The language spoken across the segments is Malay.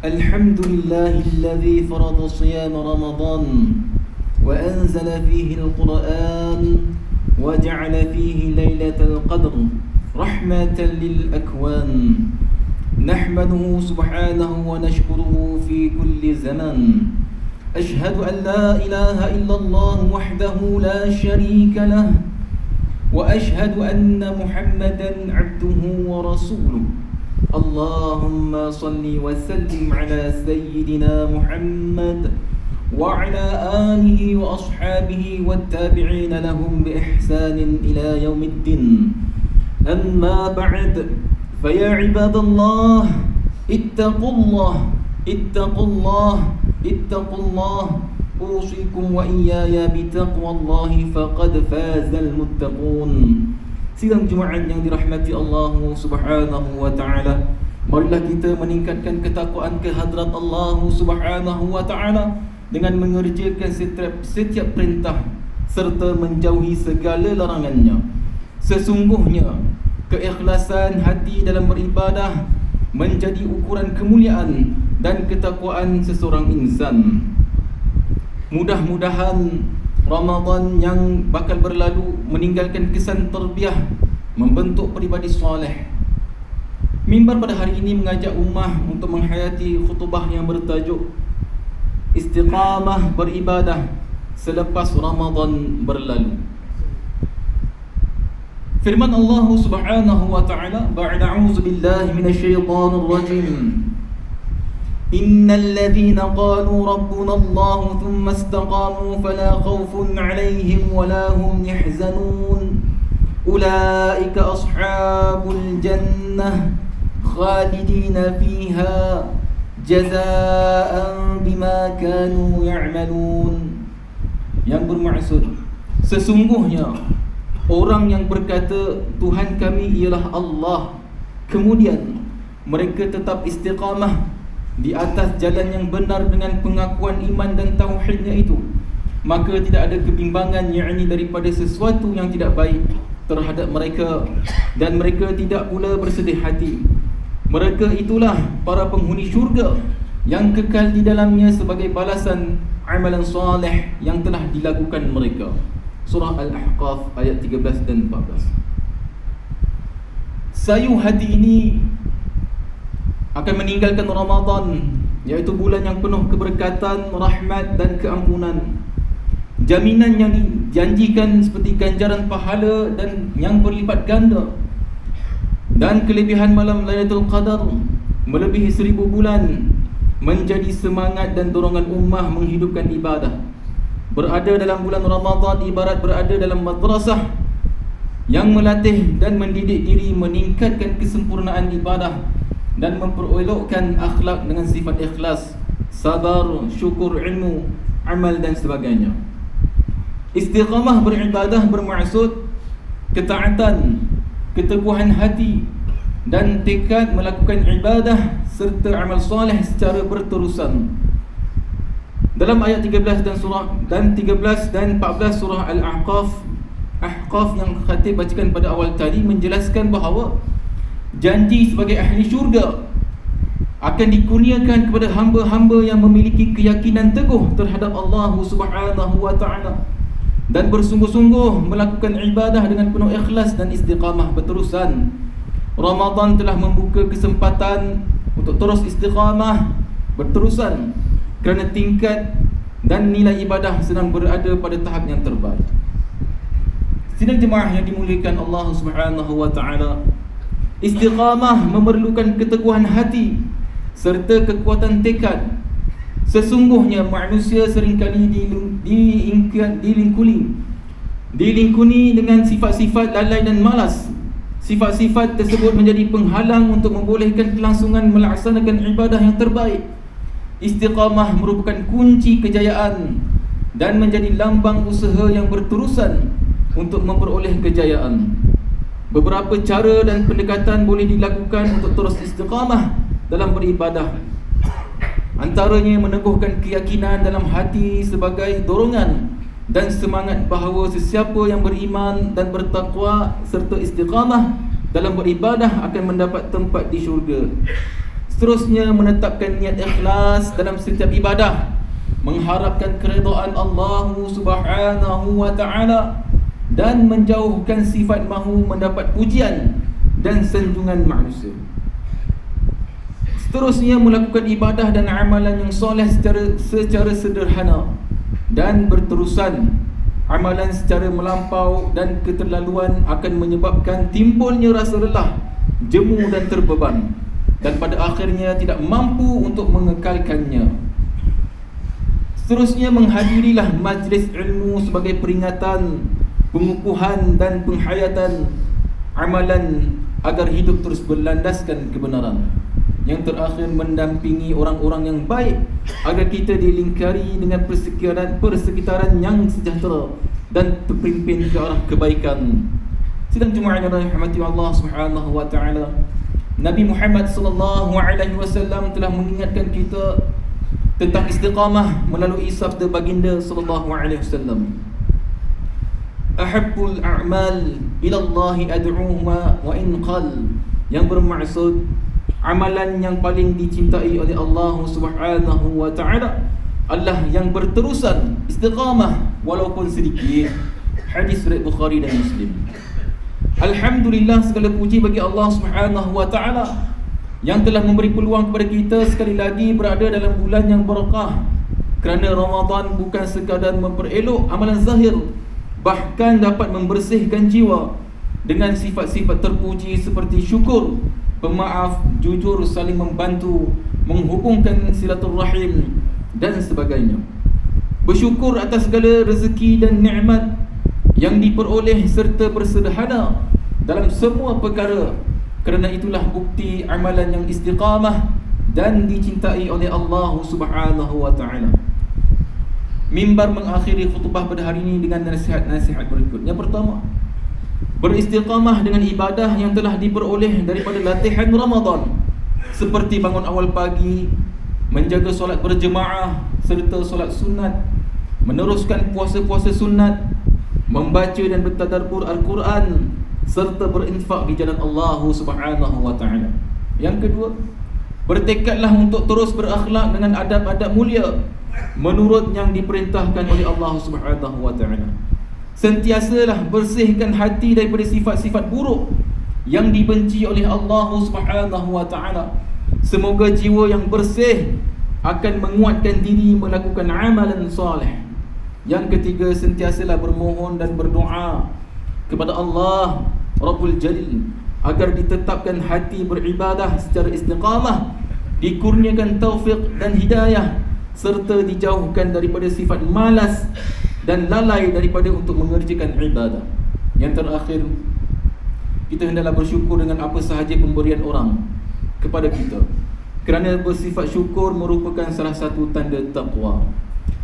الحمد لله الذي فرض صيام رمضان وأنزل فيه القرآن وجعل فيه ليلة القدر رحمة للأكوان نحمده سبحانه ونشكره في كل زمان أشهد أن لا إله إلا الله وحده لا شريك له وأشهد أن محمدا عبده ورسوله اللهم صل وسلم على سيدنا محمد وعلى آله وأصحابه والتابعين لهم بإحسان إلى يوم الدين أما بعد فيا عباد الله اتقوا الله اتقوا الله اتقوا الله أوصيكم وإياي بتقوى الله فقد فاز المتقون. Sidang Jumaat yang dirahmati Allah Subhanahu wa taala, marilah kita meningkatkan ketakwaan kehadrat Allah Subhanahu wa taala dengan mengerjakan setiap perintah serta menjauhi segala larangannya. Sesungguhnya keikhlasan hati dalam beribadah menjadi ukuran kemuliaan dan ketakwaan seseorang insan. Mudah-mudahan Ramadan yang bakal berlalu meninggalkan kesan terbiah membentuk peribadi soleh. Mimbar pada hari ini mengajak ummah untuk menghayati khutbah yang bertajuk Istiqamah beribadah selepas Ramadan berlalu. Firman Allah Subhanahu wa taala, ba'da a'udzu billahi minasyaitonir rajim. Innal ladzina qalu rabbuna Allah thumma istaqamu fala khaufun 'alaihim wala hum yahzanun. Ulaika ashabul jannah khalidina fiha jazaa'an bima kanu ya'malun. Yang bermaksud, sesungguhnya orang yang berkata Tuhan kami ialah Allah, kemudian mereka tetap istiqamah di atas jalan yang benar dengan pengakuan iman dan tauhidnya itu, maka tidak ada kebimbangan yakni daripada sesuatu yang tidak baik terhadap mereka, dan mereka tidak pula bersedih hati. Mereka itulah para penghuni syurga yang kekal di dalamnya sebagai balasan amalan soleh yang telah dilakukan mereka. Surah Al-Ahqaf ayat 13 dan 14. Sayu hati ini akan meninggalkan Ramadan, iaitu bulan yang penuh keberkatan, rahmat dan keampunan. Jaminan yang dijanjikan seperti ganjaran pahala dan yang berlipat ganda, dan kelebihan malam Lailatul Qadar melebihi 1000 bulan, menjadi semangat dan dorongan ummah menghidupkan ibadah. Berada dalam bulan Ramadan ibarat berada dalam madrasah yang melatih dan mendidik diri meningkatkan kesempurnaan ibadah dan memperolokkan akhlak dengan sifat ikhlas, sabar, syukur, ilmu, amal dan sebagainya. Istiqamah beribadah bermaksud ketaatan, keteguhan hati dan tekad melakukan ibadah serta amal soleh secara berterusan. Dalam ayat 13 dan 14 surah Al-Ahqaf yang khatib bacakan pada awal tadi menjelaskan bahawa janji sebagai ahli syurga akan dikurniakan kepada hamba-hamba yang memiliki keyakinan teguh terhadap Allah Subhanahu wa taala dan bersungguh-sungguh melakukan ibadah dengan penuh ikhlas dan istiqamah berterusan. Ramadan telah membuka kesempatan untuk terus istiqamah berterusan kerana tingkat dan nilai ibadah sedang berada pada tahap yang terbaik. Sidang jemaah yang dimuliakan Allah Subhanahu wa taala, istiqamah memerlukan keteguhan hati serta kekuatan tekad. Sesungguhnya manusia seringkali dilingkuni dengan sifat-sifat lalai dan malas. Sifat-sifat tersebut menjadi penghalang untuk membolehkan kelangsungan melaksanakan ibadah yang terbaik. Istiqamah merupakan kunci kejayaan dan menjadi lambang usaha yang berterusan untuk memperoleh kejayaan. Beberapa cara dan pendekatan boleh dilakukan untuk terus istiqamah dalam beribadah. Antaranya meneguhkan keyakinan dalam hati sebagai dorongan dan semangat bahawa sesiapa yang beriman dan bertakwa serta istiqamah dalam beribadah akan mendapat tempat di syurga. Seterusnya menetapkan niat ikhlas dalam setiap ibadah, mengharapkan keridaan Allah Subhanahu wa taala dan menjauhkan sifat mahu mendapat pujian dan sanjungan manusia. Seterusnya melakukan ibadah dan amalan yang soleh secara sederhana dan berterusan. Amalan secara melampau dan keterlaluan akan menyebabkan timbulnya rasa lelah, jemu dan terbeban, dan pada akhirnya tidak mampu untuk mengekalkannya. Seterusnya menghadirilah majlis ilmu sebagai peringatan, pengukuhan dan penghayatan amalan agar hidup terus berlandaskan kebenaran. Yang terakhir mendampingi orang-orang yang baik agar kita dilingkari dengan persekitaran yang sejahtera dan terpimpin ke arah kebaikan. Sidang Jumaat yang dirahmati Allah Subhanahu wa taala, Nabi Muhammad sallallahu alaihi wasallam telah mengingatkan kita tentang istiqamah melalui sabda baginda sallallahu alaihi wasallam, ahabbul a'mal ila Allah ad'uhuma wa in qal, yang bermaksud amalan yang paling dicintai oleh Allah Subhanahu wa taala Allah yang berterusan istiqamah walaupun sedikit. Hadis riwayat Bukhari dan Muslim. Alhamdulillah, segala puji bagi Allah Subhanahu wa taala yang telah memberi peluang kepada kita sekali lagi berada dalam bulan yang barakah. Kerana Ramadan bukan sekadar memperelok amalan zahir, bahkan dapat membersihkan jiwa dengan sifat-sifat terpuji seperti syukur, pemaaf, jujur, saling membantu, menghubungkan silaturrahim dan sebagainya. Bersyukur atas segala rezeki dan nikmat yang diperoleh serta bersederhana dalam semua perkara. Kerana itulah bukti amalan yang istiqamah dan dicintai oleh Allah Subhanahu wa taala. Mimbar mengakhiri khutbah pada hari ini dengan nasihat-nasihat berikut. Yang pertama, beristiqamah dengan ibadah yang telah diperoleh daripada latihan Ramadan, seperti bangun awal pagi, menjaga solat berjemaah serta solat sunat, meneruskan puasa-puasa sunat, membaca dan bertadabbur Al-Quran, serta berinfak di jalan Allah Subhanahu wa taala. Yang kedua, bertekadlah untuk terus berakhlak dengan adab-adab mulia menurut yang diperintahkan oleh Allah Subhanahu wa taala. Sentiasalah bersihkan hati daripada sifat-sifat buruk yang dibenci oleh Allah Subhanahu wa taala. Semoga jiwa yang bersih akan menguatkan diri melakukan amalan soleh. Yang ketiga, sentiasalah bermohon dan berdoa kepada Allah Rabbul Jalil agar ditetapkan hati beribadah secara istiqamah, dikurniakan taufik dan hidayah, serta dijauhkan daripada sifat malas dan lalai daripada untuk mengerjakan ibadah. Yang terakhir, kita hendaklah bersyukur dengan apa sahaja pemberian orang kepada kita, kerana bersifat syukur merupakan salah satu tanda taqwa.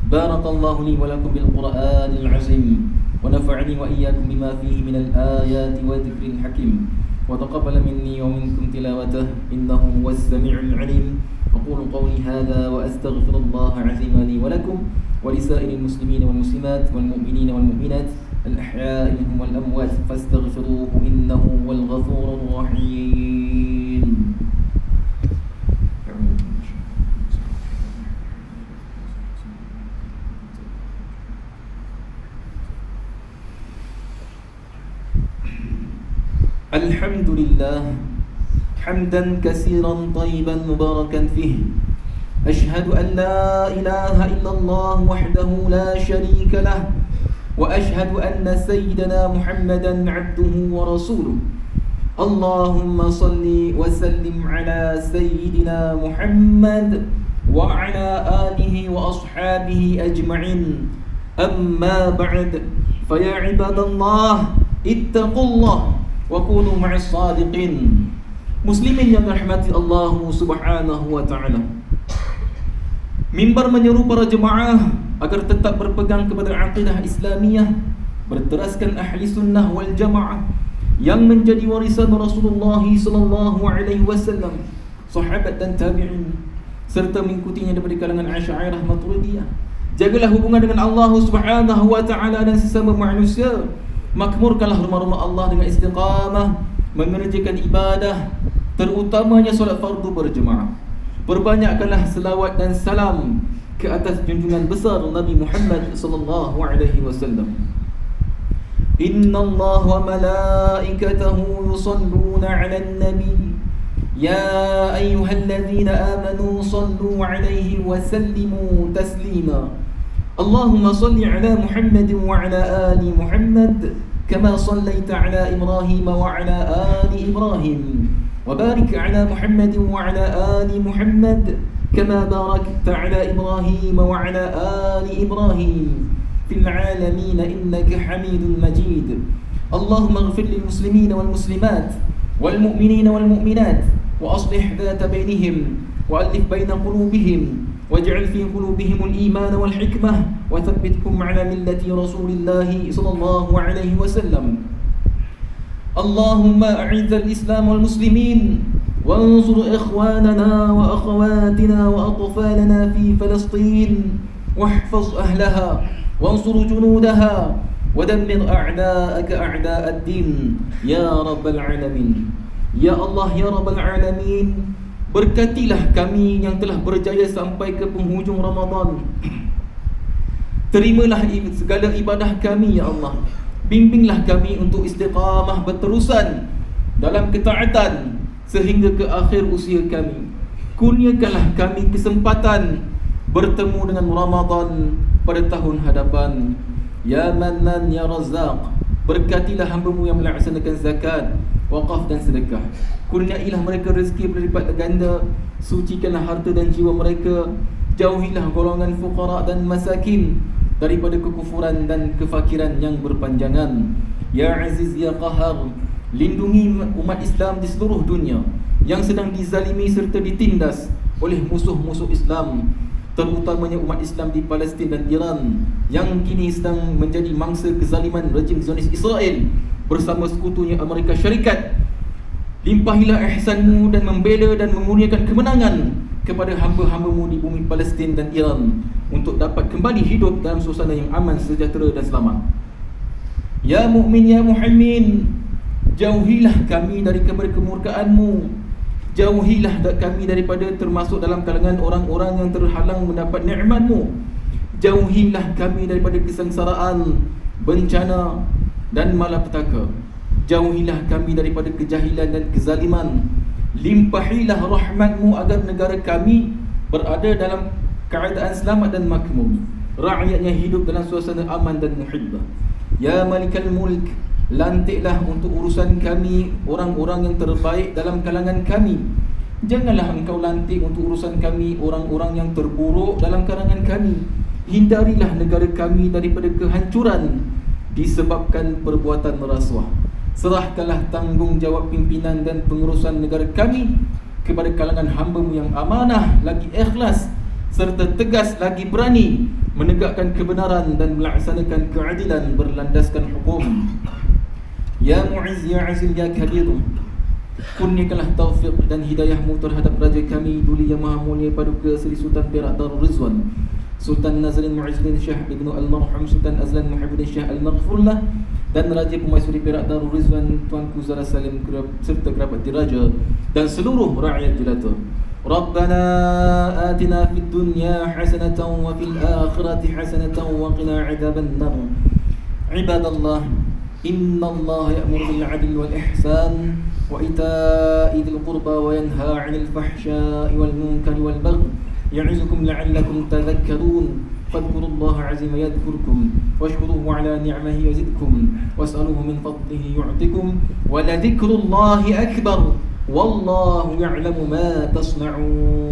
Barakallahu li wa lakum bil Qur'anil azim wa nafa'ani wa iyyakum bima fihi minal ayati wa dhikril hakim wa taqabbala minni wa minkum tilawatahu innahu huwas sami'ul 'alim. أقول قولي هذا وأستغفر الله العظيم لي ولكم ولسائر المسلمين والمسلمات والمؤمنين والمؤمنات الأحياء منهم والأموات فاستغفروه إنه هو الغفور الرحيم. الحمد لله حمدا كثيرا طيبا مباركا فيه. أشهد أن لا إله إلا الله وحده لا شريك له وأشهد أن سيدنا محمدا عبده ورسوله. اللهم صل وسلم على سيدنا محمد وعلى آله وأصحابه أجمعين. أما بعد، فيا عباد الله اتقوا الله وكونوا مع الصادقين. Muslimin yang dirahmati Allah Subhanahu wa taala, mimbar menyeru para jemaah agar tetap berpegang kepada akidah Islamiyah, berteraskan ahli sunnah wal jamaah yang menjadi warisan Rasulullah sallallahu alaihi wasallam, sahabat dan tabi'in, serta mengikutinya daripada kalangan Asy'ariyah Maturidiyah. Jagalah hubungan dengan Allah Subhanahu wa taala dan sesama manusia. Makmurkanlah rumah-rumah Allah dengan istiqamah mengerjakan ibadah, terutamanya solat fardu berjemaah. Perbanyakkanlah selawat dan salam ke atas junjungan besar Nabi Muhammad sallallahu alaihi wasallam. Inna Allah wa malaikatahu yusalluna 'alan nabi ya ayyuhalladzina amanu sallu 'alaihi wa sallimu taslima. Allahumma salli 'ala Muhammadin wa 'ala ali Muhammad kama sallaita 'ala Ibrahim wa 'ala ali Ibrahim wa barik 'ala Muhammadin wa 'ala ali Muhammad kama barakta 'ala Ibrahim wa 'ala ali Ibrahim fil 'alamin innaka Hamidum Majid. Allahumma ighfir lil muslimin wal muslimat wal mu'minin wal mu'minat wa aslih dhata bainihim wa alif baina qulubihim waj'al fi qulubihim al-iman wal hikmah wa thabbitkum 'ala millati Rasulillah sallallahu alaihi wasallam. Allahumma a'izz al-islam wal muslimin وانصر إخواننا وأخواتنا وأطفالنا في فلسطين واحفظ أهلها وانصر جنودها ودمر أعداءك أعداء الدين يا رب العالمين. Ya Allah, Ya Rabbal Alamin, berkatilah kami yang telah berjaya sampai ke penghujung Ramadan. Terimalah segala ibadah kami, Ya Allah. Bimbinglah kami untuk istiqamah berterusan dalam ketaatan sehingga ke akhir usia kami. Kurniakanlah kami kesempatan bertemu dengan Ramadan pada tahun hadapan. Ya Mannan, Ya Razzaq, berkatilah hamba-Mu yang melaksanakan zakat, wakaf dan sedekah. Kurniailah mereka rezeki berlipat ganda. Sucikanlah harta dan jiwa mereka. Jauhilah golongan fuqara dan masakin daripada kekufuran dan kefakiran yang berpanjangan. Ya Aziz, Ya Qahar, lindungi umat Islam di seluruh dunia yang sedang dizalimi serta ditindas oleh musuh-musuh Islam, terutamanya umat Islam di Palestin dan Iran yang kini sedang menjadi mangsa kezaliman rejim Zionis Israel bersama sekutunya Amerika Syarikat. Limpahilah ihsan-Mu dan membela dan mengurniakan kemenangan kepada hamba-hamba-Mu di bumi Palestin dan Iran untuk dapat kembali hidup dalam suasana yang aman, sejahtera dan selamat. Ya Mu'min, Ya Muhammin, jauhilah kami dari kemurkaan-Mu. Jauhilah kami daripada termasuk dalam kalangan orang-orang yang terhalang mendapat nikmat-Mu. Jauhilah kami daripada kesengsaraan, bencana dan malapetaka. Jauhilah kami daripada kejahilan dan kezaliman. Limpahilah rahmat-Mu agar negara kami berada dalam keadaan selamat dan makmur. Rakyatnya hidup dalam suasana aman dan muhibbah. Ya Malikal Mulk, lantiklah untuk urusan kami orang-orang yang terbaik dalam kalangan kami. Janganlah Engkau lantik untuk urusan kami orang-orang yang terburuk dalam kalangan kami. Hindarilah negara kami daripada kehancuran disebabkan perbuatan rasuah. Serahkanlah tanggungjawab pimpinan dan pengurusan negara kami kepada kalangan hamba-Mu yang amanah lagi ikhlas serta tegas lagi berani menegakkan kebenaran dan melaksanakan keadilan berlandaskan hukum. Ya Mu'izz, Ya Azil, Ya Kabir, kurniakanlah taufik dan hidayah-Mu terhadap Raja kami Duli Yang Maha Mulia Paduka Seri Sultan Perak Darul Rizwan, Sultan Nazrin Mu'izzuddin Shah Ibnu Al-Marhum Sultan Azlan Muhammadin Shah Al-Maghfurlah, dan Raja Pemaisuri Perak Darul Rizwan Tuanku Zara Salim serta kerabat diraja dan seluruh rakyat jelata. Rabbana atina fid dunya hasanatan wa fil akhirati hasanatan wa qina adzaban nar. Ibadallah, inna Allah ya'muru bil 'adli wal ihsan wa ita'i dzil qurba wa yanha 'anil fahsya'i wal munkari wal baghi ya'izukum la'allakum tadhakkarun. Fadhkurullaha 'azima yadhkurkum washkuruhu 'ala ni'amihi yazidkum was'aluhu min fadlihi yu'tikum wa la dhikrullahi akbar wallahu ya'lamu ma tasna'un.